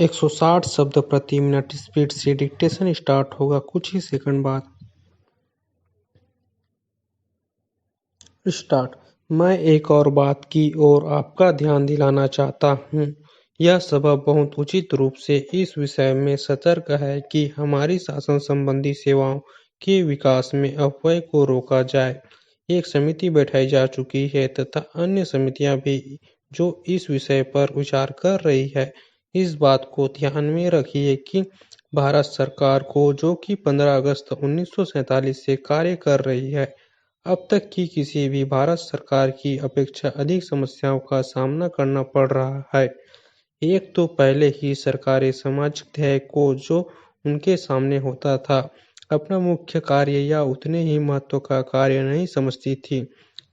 160 शब्द प्रति minute speed से डिक्टेशन स्टार्ट होगा कुछ ही सेकंड बाद। स्टार्ट। मैं एक और बात की ओर आपका ध्यान दिलाना चाहता हूँ। यह सभा बहुत उचित रूप से इस विषय में सतर्क है कि हमारी शासन संबंधी सेवाओं के विकास में अपव्यय को रोका जाए। एक समिति बैठाई जा चुकी है तथा अन्य समितियां भी जो इस विषय पर विचार कर रही है। इस बात को ध्यान में रखिए कि भारत सरकार को जो कि 15 अगस्त 1947 से कार्य कर रही है, अब तक की किसी भी भारत सरकार की अपेक्षा अधिक समस्याओं का सामना करना पड़ रहा है। एक तो पहले ही सरकारें सामाजिक ध्येय को जो उनके सामने होता था, अपना मुख्य कार्य या उतने ही महत्व का कार्य नहीं समझती थी,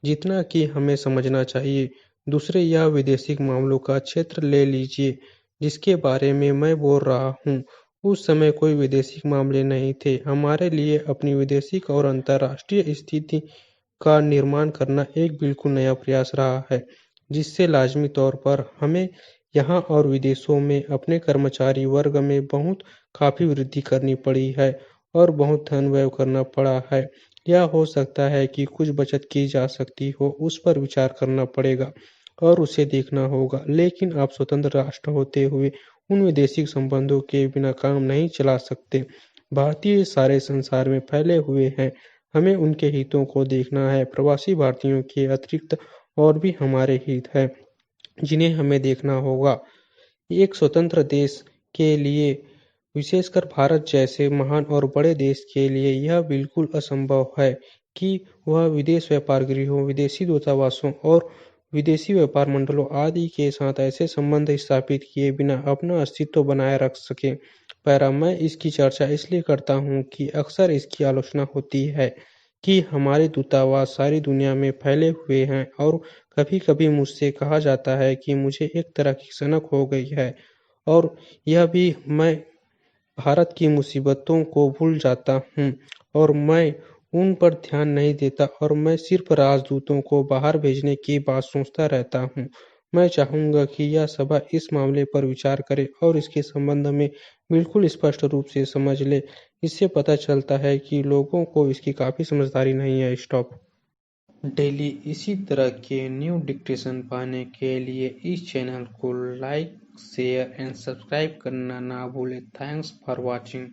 जितना कि हमें समझना चाहिए। दूसरे यह विदेशी मामलों का क्षेत्र ले लीजिए, जिसके बारे में मैं बोल रहा हूँ। उस समय कोई विदेशी मामले नहीं थे। हमारे लिए अपनी विदेशी और अंतर्राष्ट्रीय स्थिति का निर्माण करना एक बिल्कुल नया प्रयास रहा है, जिससे लाज़मी तौर पर हमें यहाँ और विदेशों में अपने कर्मचारी वर्ग में काफ़ी वृद्धि करनी पड़ी है और बहुत धन व्यय करना पड़ा है। या हो सकता है कि कुछ बचत की जा सकती हो, उस पर विचार करना पड़ेगा और उसे देखना होगा। लेकिन आप स्वतंत्र राष्ट्र होते हुए उन विदेशी संबंधों के बिना काम नहीं चला सकते। भारतीय सारे संसार में फैले हुए हैं, हमें उनके हितों को देखना है। प्रवासी भारतीयों के अतिरिक्त और भी हमारे हित हैं, जिन्हें हमें देखना होगा। एक स्वतंत्र देश के लिए, विशेषकर भारत जैसे महान और बड़े देश के लिए, यह बिल्कुल असंभव है कि वह विदेश व्यापार गृहों, विदेशी दूतावासों और विदेशी व्यापार मंडलों आदि के साथ ऐसे संबंध स्थापित किए बिना अपना अस्तित्व बनाए रख सके। मैं इसकी चर्चा इसलिए करता हूँ कि अक्सर इसकी आलोचना होती है कि हमारे दूतावास सारी दुनिया में फैले हुए हैं और कभी-कभी मुझसे कहा जाता है कि मुझे एक तरह की सनक हो गई है और यह भी मैं भारत की मुसीबतों को भूल जाता हूँ और मैं उन पर ध्यान नहीं देता और मैं सिर्फ राजदूतों को बाहर भेजने की बात सोचता रहता हूँ। मैं चाहूँगा कि यह सभा इस मामले पर विचार करे और इसके संबंध में बिल्कुल स्पष्ट रूप से समझ ले। इससे पता चलता है कि लोगों को इसकी काफ़ी समझदारी नहीं है। स्टॉप। डेली इसी तरह के न्यू डिक्टेशन पाने के लिए इस चैनल को लाइक, शेयर एंड सब्सक्राइब करना ना भूलें। Thanks for watching.